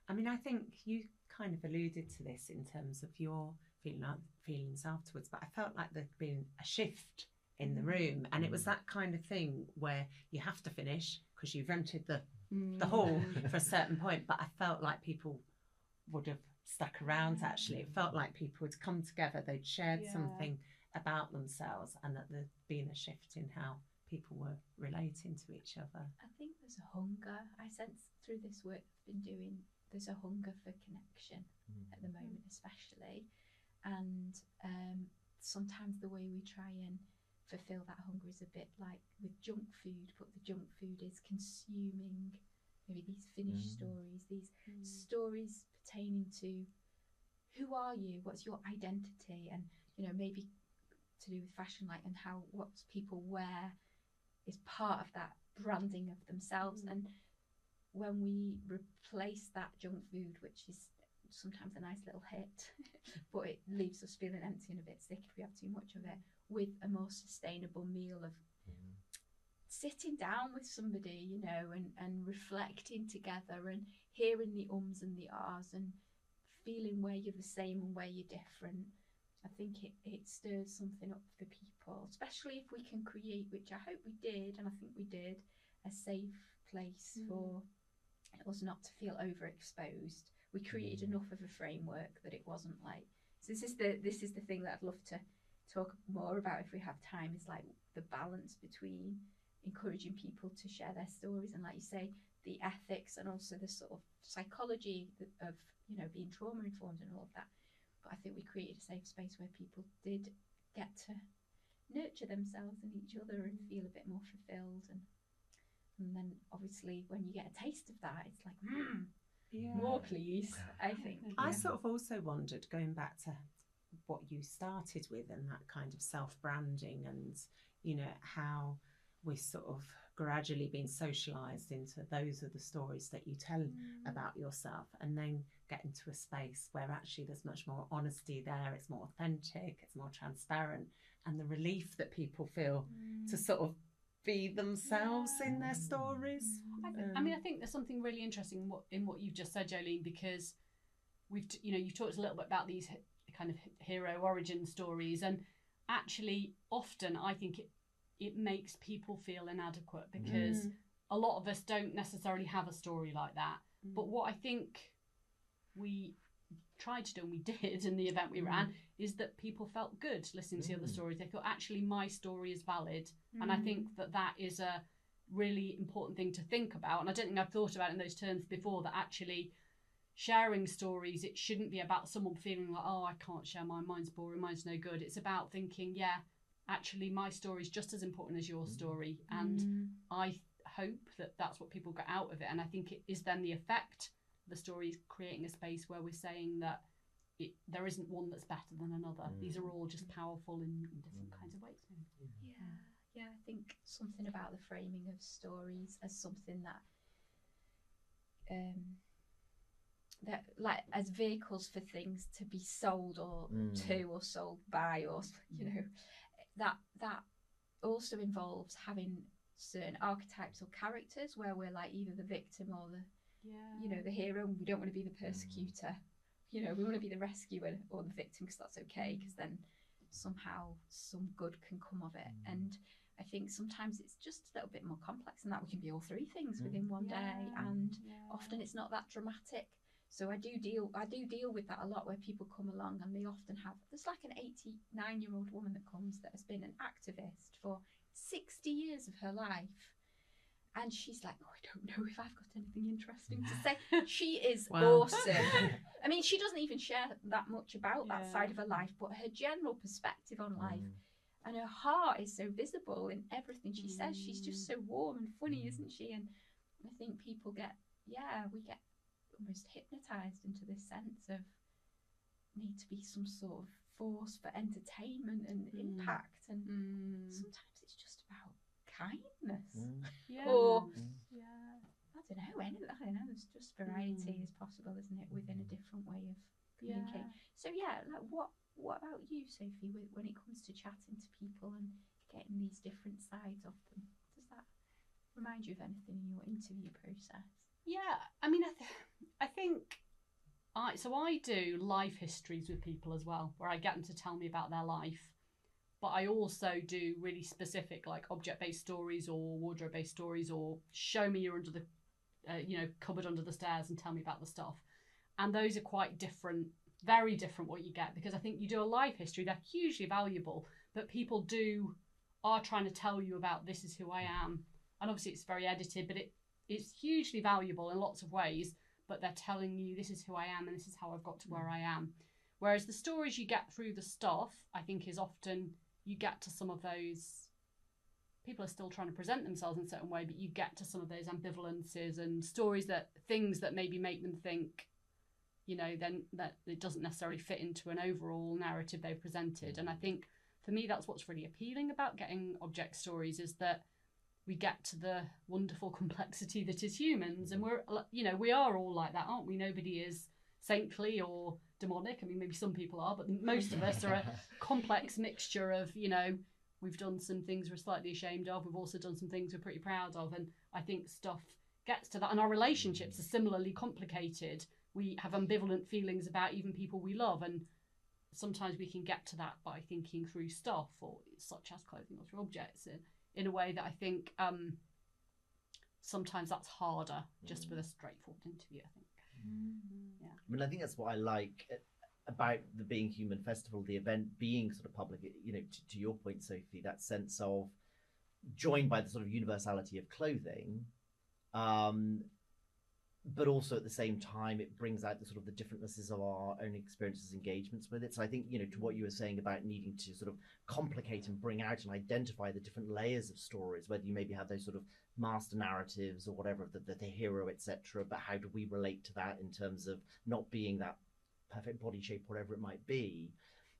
I mean, I think you kind of alluded to this in terms of your feelings afterwards, but I felt like there'd been a shift in the room, and it was that kind of thing where you have to finish because you've rented the hall for a certain point, but I felt like people would have stuck around. Actually, it felt like people had come together, they'd shared something about themselves, and that there'd been a shift in how people were relating to each other. I think there's a hunger I sense through this work I've been doing. there's a hunger for connection at the moment, especially, and sometimes the way we try and fulfill that hunger is a bit like with junk food, but the junk food is consuming maybe these finished stories, these stories pertaining to who are you, what's your identity, and maybe to do with fashion, like, and how what people wear is part of that branding of themselves. And when we replace that junk food, which is sometimes a nice little hit, but it leaves us feeling empty and a bit sick if we have too much of it, with a more sustainable meal of sitting down with somebody, and reflecting together and hearing the ums and the ahs and feeling where you're the same and where you're different. I think it stirs something up for people, especially if we can create, which I hope we did, and I think we did, a safe place for us not to feel overexposed. We created enough of a framework that it wasn't like. So this is the thing that I'd love to talk more about if we have time, is like the balance between encouraging people to share their stories and, like you say, the ethics and also the sort of psychology of being trauma informed and all of that. But I think we created a safe space where people did get to nurture themselves and each other and feel a bit more fulfilled, and then obviously when you get a taste of that, it's like more please. I think I sort of also wondered, going back to what you started with and that kind of self-branding, and how we're sort of gradually being socialized into those are the stories that you tell about yourself, and then get into a space where actually there's much more honesty there, it's more authentic, it's more transparent, and the relief that people feel to sort of be themselves in their stories. I think there's something really interesting in what you've just said, Jolene, because you've talked a little bit about these kind of hero origin stories, and actually often I think it makes people feel inadequate, because a lot of us don't necessarily have a story like that. But what I think we tried to do, and we did in the event we ran, is that people felt good listening to the other stories. They thought, actually, my story is valid. And I think that is a really important thing to think about. And I don't think I've thought about it in those terms before, that actually sharing stories, it shouldn't be about someone feeling like, oh, I can't share mine, mine's boring, mine's no good. It's about thinking, actually my story is just as important as your story, and I hope that that's what people get out of it. And I think it is then the effect the story is creating a space where we're saying that there isn't one that's better than another. These are all just powerful in different kinds of ways. I think something about the framing of stories as something that like as vehicles for things to be sold or to or sold by, or that also involves having certain archetypes or characters where we're like either the victim or the hero. We don't want to be the persecutor, we want to be the rescuer or the victim, because that's okay, because then somehow some good can come of it. And I think sometimes it's just a little bit more complex than that. We can be all three things within one day, and often it's not that dramatic. So I do deal with that a lot, where people come along and they often there's like an 89-year-old woman that comes that has been an activist for 60 years of her life. And she's like, I don't know if I've got anything interesting to say. She is awesome. I mean, she doesn't even share that much about that side of her life, but her general perspective on life and her heart is so visible in everything she says. She's just so warm and funny, isn't she? And I think people we get almost hypnotized into this sense of need to be some sort of force for entertainment and impact, and sometimes it's just about kindness or I don't know, there's just variety is possible, isn't it, within a different way of communicating. So like what about you, Sophie, when it comes to chatting to people and getting these different sides of them? Does that remind you of anything in your interview process? I mean, I think I do life histories with people as well, where I get them to tell me about their life, but I also do really specific, like object-based stories or wardrobe-based stories, or show me you're under the cupboard under the stairs and tell me about the stuff. And those are quite different, very different what you get, because I think you do a life history, they're hugely valuable, but people are trying to tell you about, this is who I am, and obviously it's very edited, but it's hugely valuable in lots of ways. but they're telling you this is who I am and this is how I've got to where I am. Whereas the stories you get through the stuff, I think, is often you get to some of those, people are still trying to present themselves in a certain way, but you get to some of those ambivalences and stories, that things that maybe make them think, you know, then that it doesn't necessarily fit into an overall narrative they've presented. And I think for me, that's what's really appealing about getting object stories, is that we get to the wonderful complexity that is humans. And we're, you know, we are all like that, aren't we? Nobody is saintly or demonic. I mean, maybe some people are, but most of us are a complex mixture of, you know, we've done some things we're slightly ashamed of. We've also done some things we're pretty proud of. And I think stuff gets to that. And our relationships are similarly complicated. We have ambivalent feelings about even people we love. And sometimes we can get to that by thinking through stuff, or such as clothing or through objects, in a way that I think sometimes that's harder just with a straightforward interview, I think. Yeah. I mean, I think that's what I like about the Being Human Festival, the event being sort of public, you know, to your point, Sophie, that sense of joined by the sort of universality of clothing, but also at the same time, it brings out the sort of the differentnesses of our own experiences, engagements with it. So I think, you know, to what you were saying about needing to sort of complicate and bring out and identify the different layers of stories, whether you maybe have those sort of master narratives or whatever, the hero, etc., but how do we relate to that in terms of not being that perfect body shape, whatever it might be.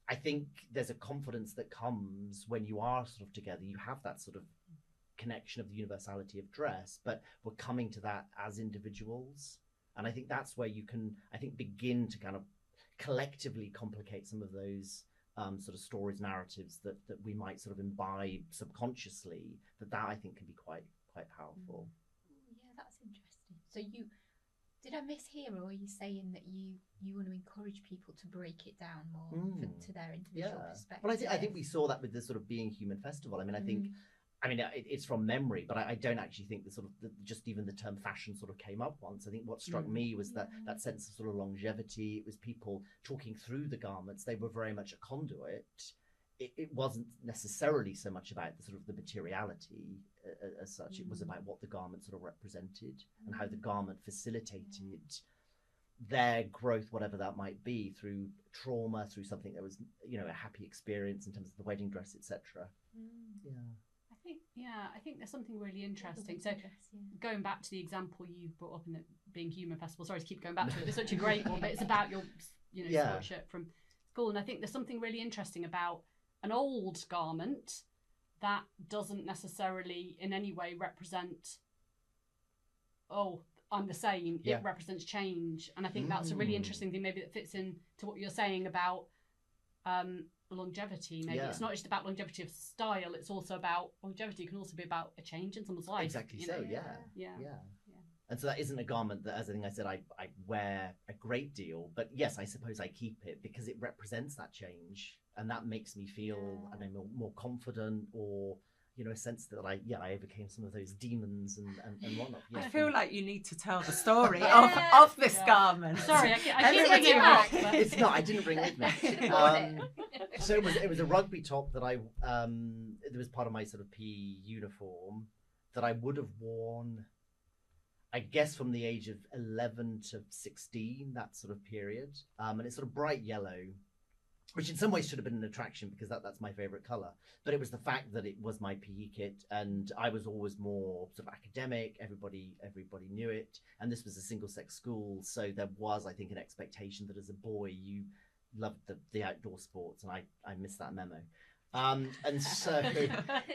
I think there's a confidence that comes when you are sort of together. You have that sort of connection of the universality of dress, but we're coming to that as individuals. And I think that's where you can, I think, begin to kind of collectively complicate some of those sort of stories, narratives that we might sort of imbibe subconsciously, that I think can be quite powerful. Yeah, that's interesting. So did I mishear, or are you saying that you want to encourage people to break it down more to their individual perspective? Well, I think we saw that with the sort of Being Human Festival. I mean, I think, I mean, it's from memory, but I don't actually think the sort of just even the term fashion sort of came up once. I think what struck me was that sense of sort of longevity. It was people talking through the garments. They were very much a conduit. It wasn't necessarily so much about the sort of the materiality as such. It was about what the garment sort of represented and how the garment facilitated their growth, whatever that might be, through trauma, through something that was, you know, a happy experience in terms of the wedding dress, etc. I think there's something really interesting. So going back to the example you brought up in the Being Human Festival, sorry to keep going back to it, it's such a great one, but it's about your, you know, sport shirt from school. And I think there's something really interesting about an old garment that doesn't necessarily in any way represent, oh, I'm the same. It represents change. And I think that's a really interesting thing, maybe that fits in to what you're saying about longevity. Maybe it's not just about longevity of style, it's also about longevity can also be about a change in someone's life. Exactly. You know? Yeah. And so that isn't a garment that, as I think I said, I wear a great deal, but yes, I suppose I keep it because it represents that change, and that makes me feel, I don't know, more confident, or, you know, a sense that I overcame some of those demons and whatnot. Yeah. I feel like you need to tell the story of this garment. Sorry, I keep bringing it back. But... It's not. I didn't bring it with me. So it was a rugby top that it was part of my sort of PE uniform that I would have worn, I guess, from the age of 11 to 16, that sort of period. And it's sort of bright yellow, which in some ways should have been an attraction because that's my favorite color. But it was the fact that it was my PE kit, and I was always more sort of academic. Everybody knew it. And this was a single sex school. So there was, I think, an expectation that as a boy, you loved the outdoor sports. And I missed that memo. And so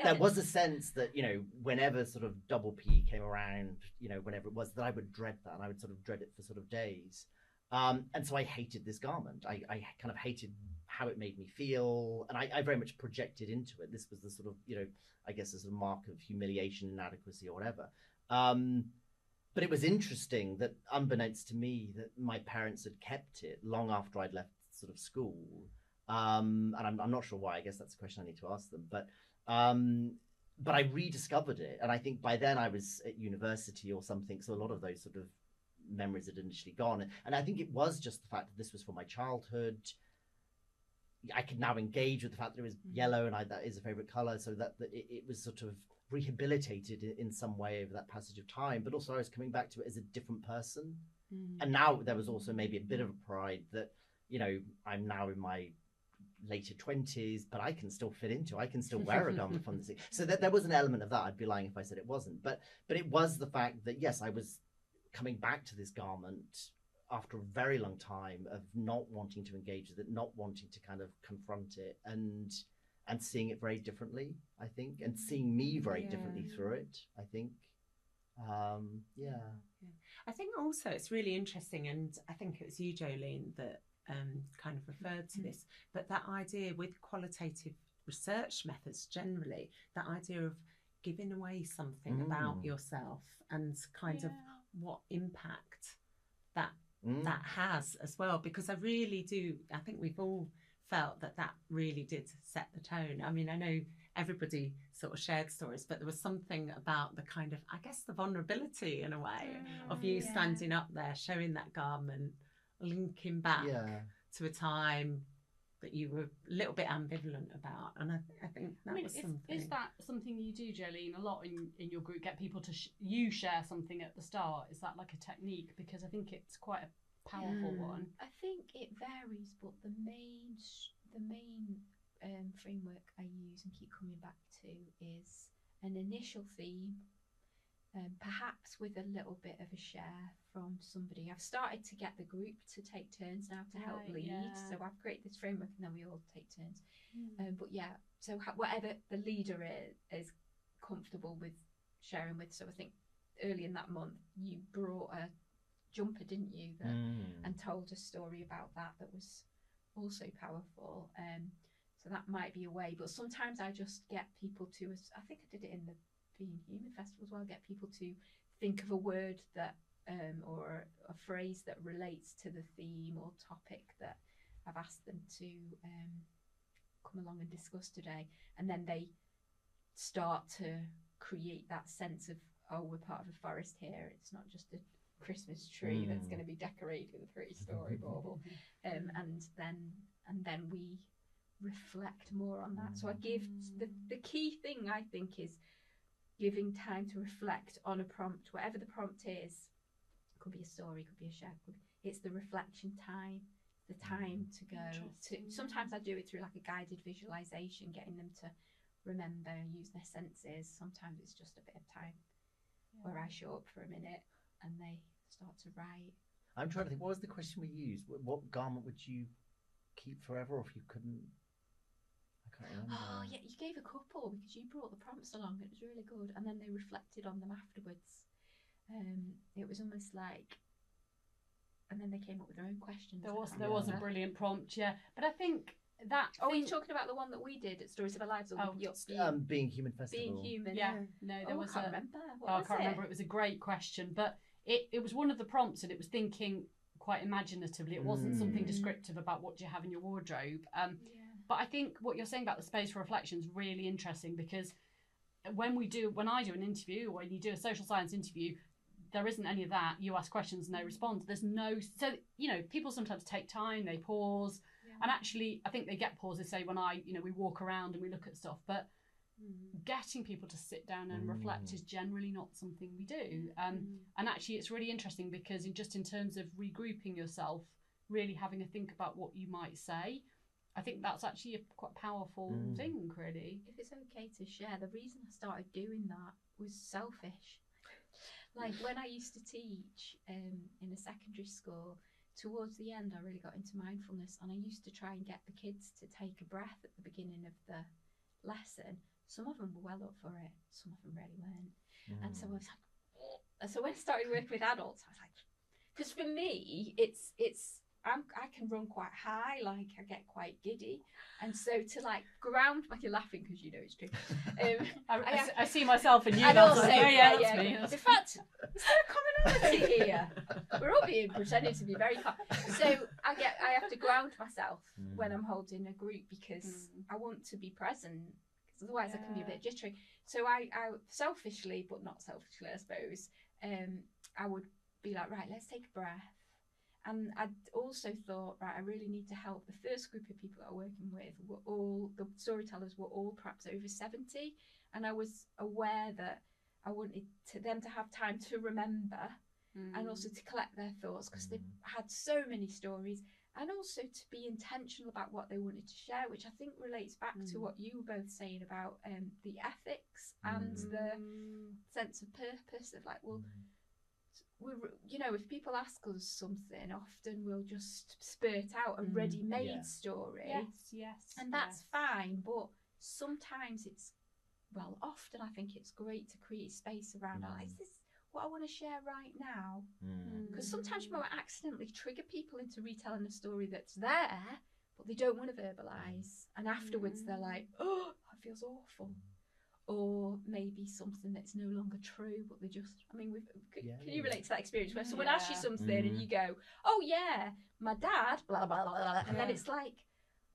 there was a sense that, you know, whenever sort of double PE came around, you know, whenever it was, that I would dread that, and I would sort of dread it for sort of days. And so I hated this garment. I kind of hated how it made me feel, and I very much projected into it. This was the sort of, you know, I guess as a mark of humiliation, inadequacy, or whatever. But it was interesting that, unbeknownst to me, that my parents had kept it long after I'd left sort of school. And I'm not sure why. I guess that's a question I need to ask them. But I rediscovered it, and I think by then I was at university or something. So a lot of those sort of memories had initially gone, and I think it was just the fact that this was from my childhood. I could now engage with the fact that it was yellow, and that is a favorite color, so that it was sort of rehabilitated in some way over that passage of time. But also I was coming back to it as a different person. And now there was also maybe a bit of a pride that, I'm now in my later 20s, but I can still fit into, I can still wear a garment from the 60s. So that there was an element of that. I'd be lying if I said it wasn't. But it was the fact that, yes, I was coming back to this garment after a very long time of not wanting to engage with it, not wanting to kind of confront it, and seeing it very differently, I think, and seeing me very differently through it, I think. I think also it's really interesting, and I think it was you, Jolene, that kind of referred to this, but that idea with qualitative research methods generally, that idea of giving away something about yourself and kind of what impact that has as well, because I really do, I think we've all felt that really did set the tone. I mean, I know everybody sort of shared stories, but there was something about the kind of, I guess, the vulnerability in a way of you standing up there, showing that garment, linking back to a time that you were a little bit ambivalent about. And I think that was something. Is that something you do, Jolene, a lot in your group, get people to you share something at the start? Is that like a technique? Because I think it's quite a powerful one. I think it varies, but the main framework I use and keep coming back to is an initial theme, perhaps with a little bit of a share from somebody. I've started to get the group to take turns now to help lead. So I've created this framework and then we all take turns. So whatever the leader is comfortable with sharing with. So I think early in that month you brought a jumper, didn't you, and told a story about that was also powerful. So that might be a way, but sometimes I just get people to, I think I did it in the Being Human Festival as well, get people to think of a word that or a phrase that relates to the theme or topic that I've asked them to come along and discuss today, and then they start to create that sense of, oh, we're part of a forest here, it's not just a Christmas tree that's going to be decorated with a pretty story bauble, and then we reflect more on that. So I give the key thing, I think, is giving time to reflect on a prompt, whatever the prompt is. Could be a story, could be a share, it's the reflection time, the time to go to. Sometimes I do it through like a guided visualization, getting them to remember and use their senses. Sometimes it's just a bit of time where I show up for a minute and they start to write. I'm trying to think, what was the question we used? What garment would you keep forever, or if you couldn't? I can't remember. Oh yeah, you gave a couple because you brought the prompts along. It was really good, and then they reflected on them afterwards. It was almost like, and then they came up with their own questions. There was a brilliant prompt, but I think that. Are you talking about the one that we did at Stories of Our Lives? Or Being Human Festival. Being Human. No, there was. I can't remember. I can't remember. It was a great question, but it was one of the prompts, and it was thinking quite imaginatively. It wasn't something descriptive about what you have in your wardrobe. But I think what you're saying about the space for reflection is really interesting, because when I do an interview, or when you do a social science interview, there isn't any of that. You ask questions and they respond. There's no, so, people sometimes take time, they pause. And actually, I think they get pauses, say, when we walk around and we look at stuff. But getting people to sit down and reflect is generally not something we do. And actually, it's really interesting because in terms of regrouping yourself, really having a think about what you might say, I think that's actually a quite powerful thing, really. If it's okay to share, the reason I started doing that was selfish. Like when I used to teach in a secondary school, towards the end I really got into mindfulness, and I used to try and get the kids to take a breath at the beginning of the lesson. Some of them were well up for it, some of them really weren't. And so I was like, so when I started working with adults, I was like, because for me I can run quite high, like I get quite giddy, and so to like ground, like you're laughing because you know it's true. I see myself in you. And also, that's me. In fact, is there a commonality here? We're all being pretending to be very calm. So I have to ground myself when I'm holding a group, because I want to be present, because otherwise I can be a bit jittery. So I selfishly, but not selfishly, I suppose, I would be like, right, let's take a breath. And I also thought, right, I really need to help. The first group of people that I'm working with the storytellers were all perhaps over 70. And I was aware that I wanted them to have time to remember and also to collect their thoughts because they've had so many stories, and also to be intentional about what they wanted to share, which I think relates back to what you were both saying about the ethics and the sense of purpose of like, well, we're, you know, if people ask us something, often we'll just spurt out a ready-made story. Yes. And that's fine, but sometimes it's, well, often I think it's great to create space around, like, is this what I want to share right now? Because sometimes you might accidentally trigger people into retelling a story that's there, but they don't want to verbalise. And afterwards they're like, oh, that feels awful. Or maybe something that's no longer true, but they just, I mean, can you relate to that experience where someone asks you something and you go, oh yeah, my dad, blah, blah, blah, blah, and then it's like,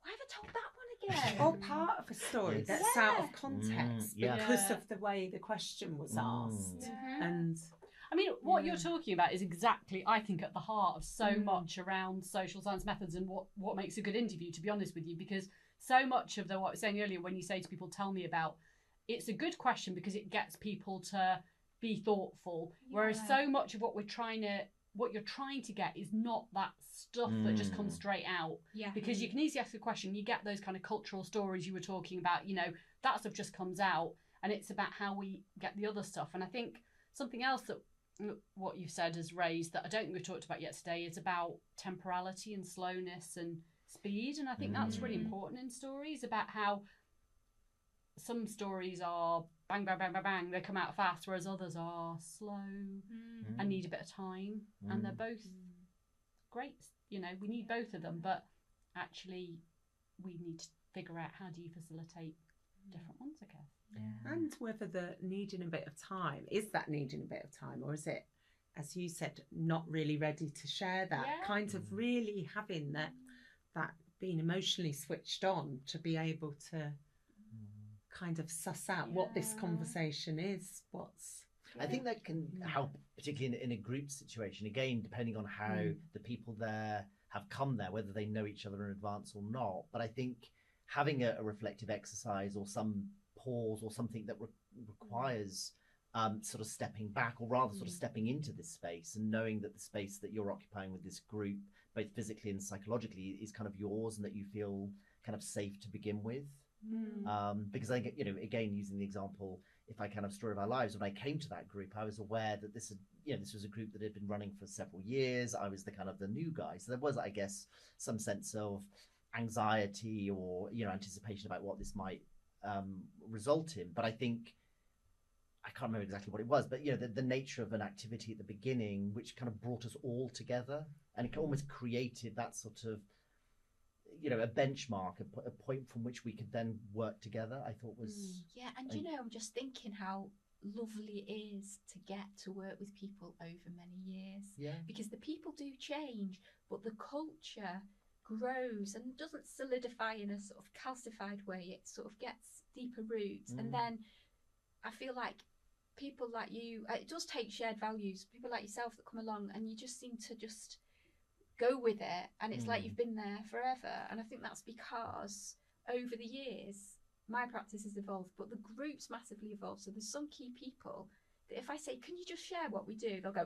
why have I told that one again? Or part of a story that's out of context because of the way the question was asked. And I mean, what you're talking about is exactly, I think, at the heart of so much around social science methods and what makes a good interview, to be honest with you, because so much of what I was saying earlier, when you say to people, tell me about, it's a good question because it gets people to be thoughtful, whereas so much of what you're trying to get is not that stuff that just comes straight out. Because you can easily ask a question, you get those kind of cultural stories you were talking about, you know, that stuff just comes out, and it's about how we get the other stuff. And I think something else that what you said has raised that I don't think we've talked about yet today is about temporality and slowness and speed, and I think that's really important in stories, about how some stories are bang, bang, bang, bang, bang, they come out fast, whereas others are slow and need a bit of time. And they're both great, you know, we need both of them, but actually we need to figure out how do you facilitate different ones, I guess. And whether the needing a bit of time, is that needing a bit of time, or is it, as you said, not really ready to share that, kind of really having that being emotionally switched on to be able to kind of suss out what this conversation is, I think that can help, particularly in a group situation, again, depending on how the people there have come there, whether they know each other in advance or not. But I think having a reflective exercise or some pause or something that requires sort of stepping back, or rather sort of stepping into this space and knowing that the space that you're occupying with this group, both physically and psychologically, is kind of yours, and that you feel kind of safe to begin with. Because I get, you know, again, using the example, if I kind of story of our lives, when I came to that group, I was aware that this was a group that had been running for several years. I was the new guy, so there was, I guess, some sense of anxiety or, you know, anticipation about what this might result in. But I think, I can't remember exactly what it was, but, you know, the nature of an activity at the beginning, which kind of brought us all together, and it almost created that sort of, you know, a benchmark, a point from which we could then work together, I thought was... and you know, I'm just thinking how lovely it is to get to work with people over many years. Because the people do change, but the culture grows and doesn't solidify in a sort of calcified way. It sort of gets deeper roots. And then I feel like people like you, it does take shared values, people like yourself that come along, and you just seem to just go with it, and it's like you've been there forever. And I think that's because over the years my practice has evolved, but the group's massively evolved. So there's some key people that if I say, can you just share what we do, they'll go,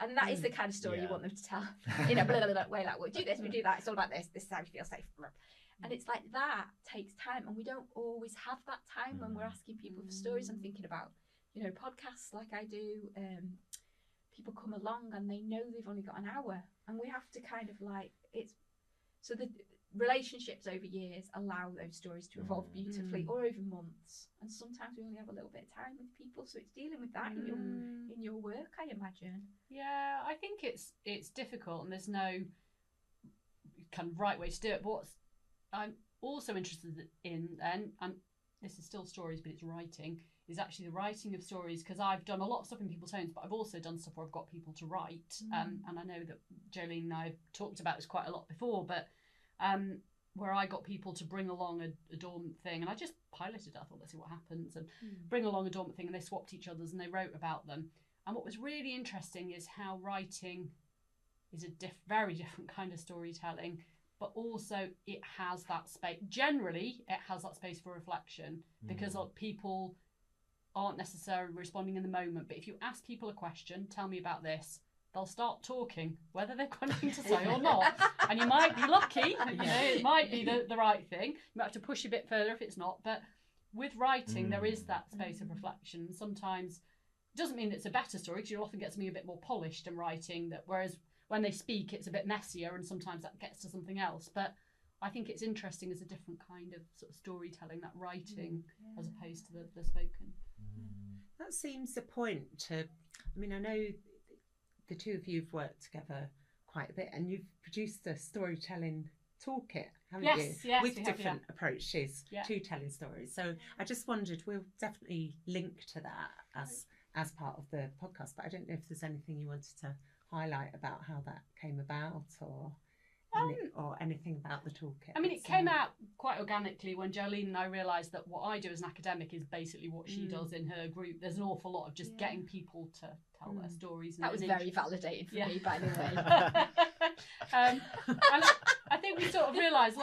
and that is the kind of story you want them to tell in a blah, blah, blah way, like, we'll do this, we do that, it's all about this is how you feel safe. And it's like, that takes time, and we don't always have that time when we're asking people for stories. I'm thinking about, you know, podcasts like I do, people come along and they know they've only got an hour, and we have to kind of like, it's so the relationships over years allow those stories to evolve beautifully, or over months, and sometimes we only have a little bit of time with people, so it's dealing with that in your work, I imagine. I think it's difficult, and there's no kind of right way to do it. But what I'm also interested in, and this is still stories, but it's writing, is actually the writing of stories, because I've done a lot of stuff in people's homes, but I've also done stuff where I've got people to write. And I know that Jolene and I have talked about this quite a lot before, but where I got people to bring along a dormant thing, and I just piloted it. I thought, let's see what happens, and bring along a dormant thing, and they swapped each other's and they wrote about them. And what was really interesting is how writing is a very different kind of storytelling, but also it has that space. Generally, it has that space for reflection, because people aren't necessarily responding in the moment. But if you ask people a question, tell me about this, they'll start talking, whether they've got anything to say or not. And you might be lucky, it might be the right thing. You might have to push a bit further if it's not. But with writing, there is that space of reflection. Sometimes it doesn't mean it's a better story, because you'll often get something a bit more polished in writing, that whereas when they speak, it's a bit messier, and sometimes that gets to something else. But I think it's interesting as a different kind of sort of storytelling, that writing as opposed to the spoken. That seems the point to, I mean, I know the two of you have worked together quite a bit, and you've produced a storytelling toolkit, haven't you? Yes, with we different have, approaches to telling stories. So I just wondered, we'll definitely link to that as part of the podcast, but I don't know if there's anything you wanted to highlight about how that came about, or anything about the toolkit. I mean, it came out quite organically when Jolene and I realised that what I do as an academic is basally what she does in her group. There's an awful lot of just getting people to tell their stories. That was very validated for me, by the way. And I think we sort of realised,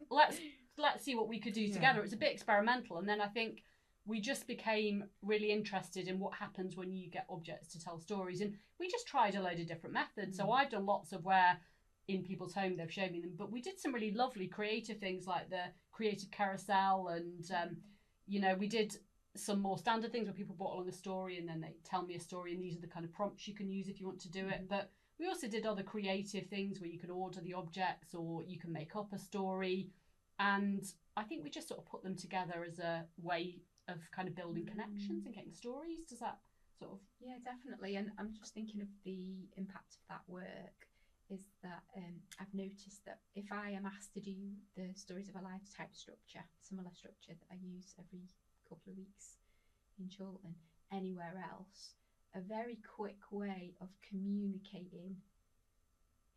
let's see what we could do together. It was a bit experimental, and then I think we just became really interested in what happens when you get objects to tell stories, and we just tried a load of different methods. So I've done lots of where in people's home they've shown me them, but we did some really lovely creative things like the creative carousel, and we did some more standard things where people brought along a story and then they tell me a story, and these are the kind of prompts you can use if you want to do it. But we also did other creative things where you can order the objects, or you can make up a story, and I think we just sort of put them together as a way of kind of building connections and getting stories. Does that sort of... Yeah, definitely. And I'm just thinking of the impact of that work is that I've noticed that if I am asked to do the Stories of Our Lives type structure, similar structure that I use every couple of weeks in Chorlton, anywhere else, a very quick way of communicating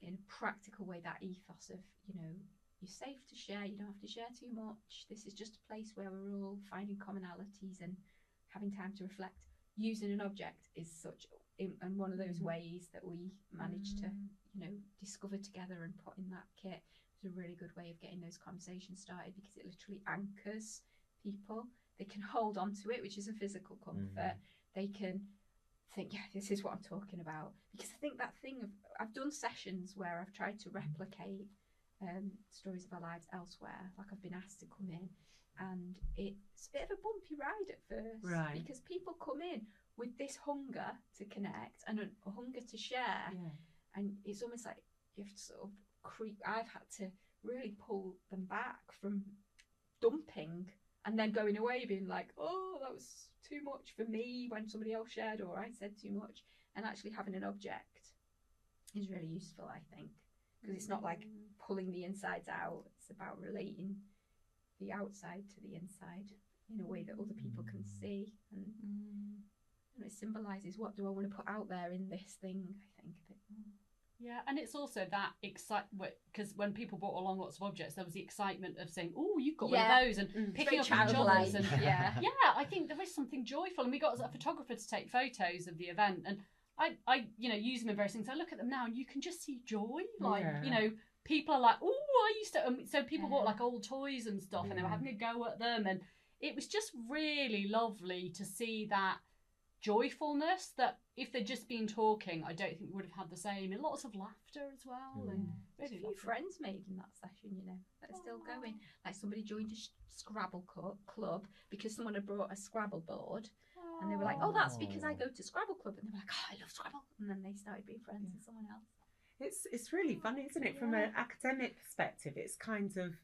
in a practical way that ethos of, you're safe to share, you don't have to share too much, this is just a place where we're all finding commonalities and having time to reflect. Using an object is such, and one of those ways that we managed to discover together and put in that kit. It's a really good way of getting those conversations started, because it literally anchors people. They can hold on to it, which is a physical comfort. They can think, this is what I'm talking about. Because I think that thing of, I've done sessions where I've tried to replicate Stories of Our Lives elsewhere, like I've been asked to come in, and it's a bit of a bumpy ride at first, right? Because people come in with this hunger to connect and a hunger to share, and it's almost like you have to sort of I've had to really pull them back from dumping and then going away being like, oh, that was too much for me when somebody else shared, or I said too much. And actually having an object is really useful, I think, because it's not like pulling the insides out. It's about relating the outside to the inside in a way that other people can see, and it symbolises what do I want to put out there in this thing, I think, a bit more. Yeah, and it's also that excitement, because when people brought along lots of objects, there was the excitement of saying, oh, you've got one of those, and picking up each other's. And I think there is something joyful, and we got a photographer to take photos of the event, and I use them in various things. I look at them now and you can just see joy, like, people are like, oh, I used to, so people bought like old toys and stuff, and they were having a go at them, and it was just really lovely to see that joyfulness that if they'd just been talking, I don't think we would have had the same, and lots of laughter as well. And really a few friends made in that session, that are still going. Like somebody joined a Scrabble club because someone had brought a Scrabble board, and they were like, oh, that's because I go to Scrabble club, and they were like, oh, I love Scrabble, and then they started being friends with someone else. It's really funny, isn't it? From an academic perspective, it's kind of,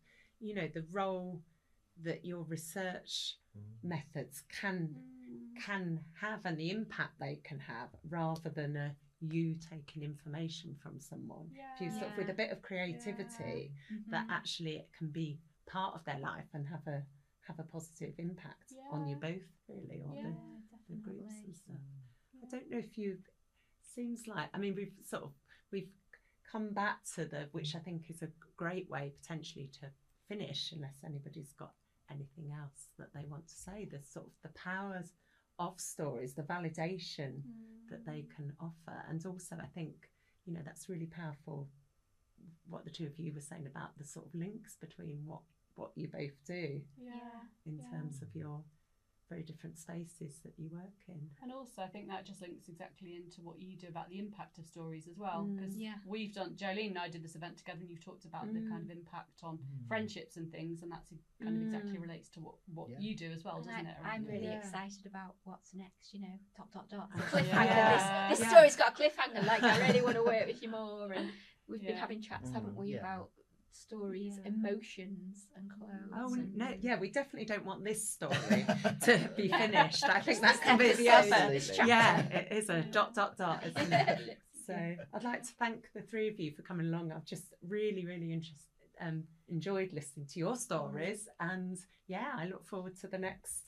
the role that your research methods can have, and the impact they can have, rather than you taking information from someone. If you sort of with a bit of creativity, that actually it can be part of their life and have a positive impact on you both, really, or the groups and stuff. I don't know if seems like, I mean, we've come back to which I think is a great way potentially to finish, unless anybody's got anything else that they want to say, the sort of the powers of stories, the validation that they can offer. And also I think, that's really powerful what the two of you were saying about the sort of links between what you both do in terms of your very different spaces that you work in. And also, I think that just links exactly into what you do about the impact of stories as well. Because we've done, Jolene and I did this event together, and you've talked about the kind of impact on friendships and things, and that's kind of exactly relates to what you do as well, doesn't it? I'm really excited about what's next, you know, ... Cliffhanger. Yeah. This story's got a cliffhanger, like I really want to work with you more. And we've been having chats, haven't we, about stories, emotions and clothes. Oh, and... no, yeah, we definitely don't want this story to be finished. I think that can be the other. Yeah, it is a ... isn't it? So I'd like to thank the three of you for coming along. I've just really enjoyed listening to your stories, and I look forward to the next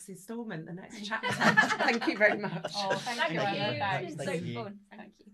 instalment, the next chapter. Thank you very much. Oh, thank you. It's been so fun. Thank you.